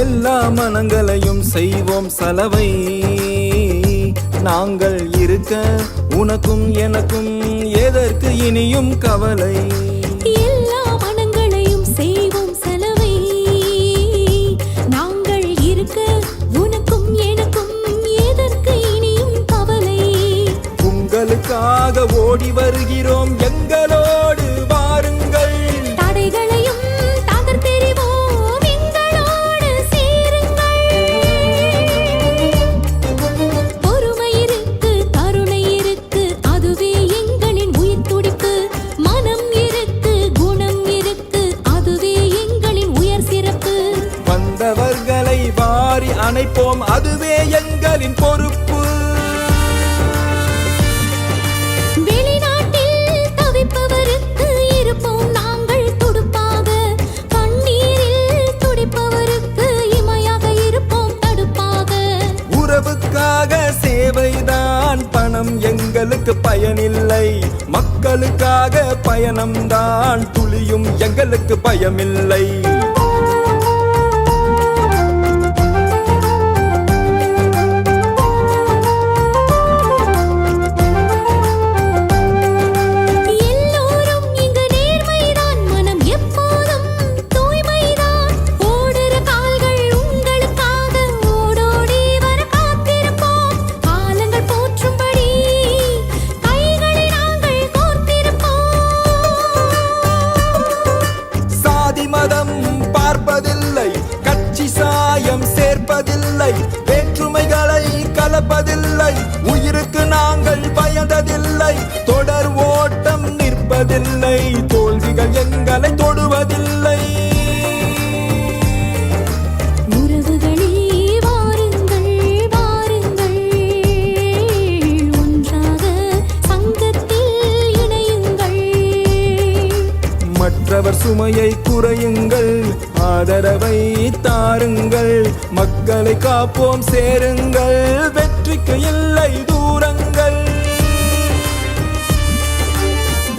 எல்லா மனங்களையும் செய்வோம் சலவை. நாங்கள் இருக்க உனக்கும் எனக்கும் எதற்கு இனியும் கவலை. எல்லா மனங்களையும் செய்வோம் சலவை. நாங்கள் இருக்க உனக்கும் எனக்கும் எதற்கு இனியும் கவலை. உங்களுக்காக ஓடி வருகிறோம், எங்களோடு வாருங்கள். தடைகளையும் தகர்த்தெறிவோம், எங்களோடு சேருங்கள். பொறுமை இருக்கு, கருணை இருக்கு, அதுவே எங்களின் உயிர் துடிப்பு. மனம் இருக்கு, குணம் இருக்கு, அதுவே எங்களின் உயர் சிறப்பு. வந்தவர்களை வாரி அணைப்போம், அதுவே எங்களின் பொறுப்பு. வெளிநாட்டில் தவிப்பவருக்கு இருப்போம் நாங்கள் துடுப்பாக. கண்ணீரில் துடிப்பவருக்கு இமையாக இருப்போம் தடுப்பாக. உறவுக்காக சேவைதான் பணம், எங்களுக்கு பயனில்லை. மக்களுக்காக பயணம்தான், துளியும் எங்களுக்கு பயமில்லை. எல்லோரும் இங்கு நேர்மைதான், மனம் எப்போதும் தூய்மைதான். ஓடுற கால்கள் உங்களுக்காக ஓடோடி வர காத்திருப்போம். காலங்கள் போற்றும்படி கைகளை நாங்கள் கோர்த்திருப்போம். சாதி மதம் பார்ப்பதில்லை, கட்சி சாயம் சேர்ப்பதில்லை, வேற்றுமைகளை கலப்பதில்லை. உயிருக்கு நாங்கள் பயந்ததில்லை, தொடர் ஓட்டம் நிற்பதில்லை, தோல்விகள் எங்களை தொடுவதில்லை. உறவுகளே வாருங்கள், வாருங்கள், ஒன்றாக சங்கத்தில் இணையுங்கள். மற்றவர் சுமையை குறையுங்கள், ஆதரவை தாருங்கள். மக்களை காப்போம், சேருங்கள், வெற்றிக்கு இல்லை தூரங்கள்.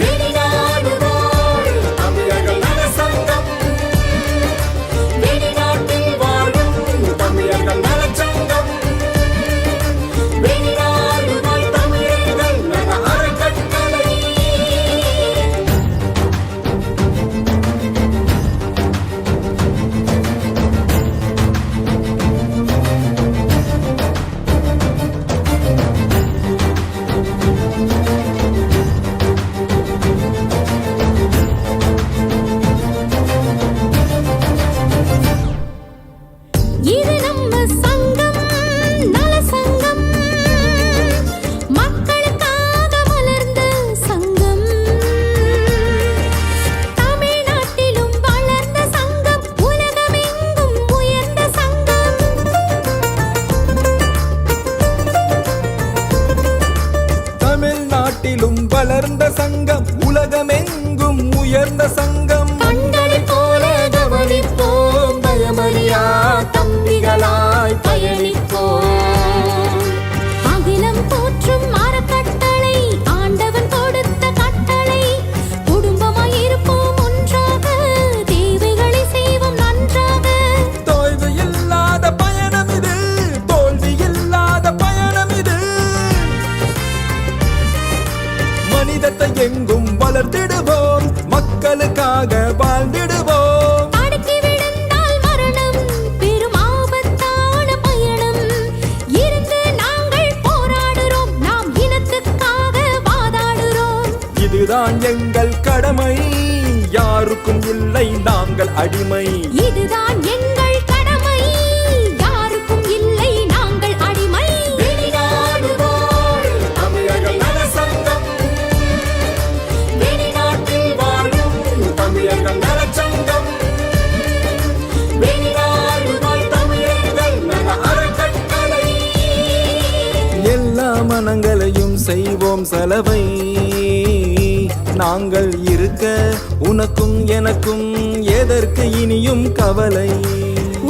வெளிநாடு வாழ் தமிழர்கள் நல சங்கம். வெளிநாட்டில் வாழும் தமிழர்கள் நலச் சங்கம். வெளிநாடு வாழ் தமிழர்கள் நல அறக்கட்டளை. இது நம்ம சங்கம், நல சங்கம். மக்களுக்காக மலர்ந்த சங்கம். தமிழ்நாட்டிலும் வளர்ந்த சங்கம், உலகமெங்கும் உயர்ந்த சங்கம். தமிழ்நாட்டிலும் வளர்ந்த சங்கம், உலகமெங்கும் உயர்ந்த சங்கம். கண்களைப் போல கவனிப்போம், பயமறியா தம்பிகளாய் பயணிப்போம். அகிலம் போற்றும் அறக்கட்டளை, ஆண்டவன் கொடுத்த கட்டளை. குடும்பமாய் இருப்போம் ஒன்றாக, தேவைகளை செய்வோம் நன்றாக. தோல்வி இல்லாத பயணம் இது, தோல்வி இல்லாத பயணம் இது. மனிதத்தை எங்கும் வளர்த்திடுவோம், மக்களுக்காக வாழ்ந்திடுவோம். தடுக்கி விழுந்தால் மரணம், பெரும் ஆபத்தான பயணம். இருந்து நாங்கள் போராடுறோம், நாம் இனத்துக்காக வாதாடுறோம். இதுதான் எங்கள் கடமை, யாருக்கும் இல்லை நாங்கள் அடிமை. இதுதான் எங்கள் கடமை, யாருக்கும் இல்லை நாங்கள் அடிமை. வெளிநாடு வாழ் தமிழர்கள் நல சங்கம். வெளிநாட்டில் வாழும் தமிழர்கள் நலச் சங்கம். வெளிநாடு வாழ் தமிழர்கள் நல அறக்கட்டளை. எல்லா மனங்களையும் செய்வோம் சலவை. நாங்கள் இருக்க உனக்கும் எனக்கும் எதற்கு இனியும் கவலை.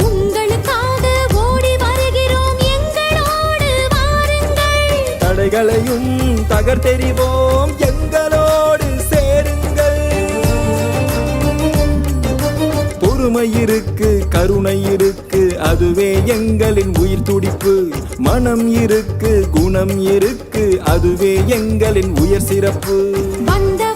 உங்களுக்காக ஓடி வருகிறோம், எங்களோடு வாருங்கள். தடைகளையும் தகர்த்தெறிவோம், எங்களோடு சேருங்கள். பொறுமை இருக்கு, கருணை இருக்கு, அதுவே எங்களின் உயிர் துடிப்பு. மனம் இருக்கு குணம் இருக்கு அதுவே எங்களின் உயர் சிறப்பு. வந்த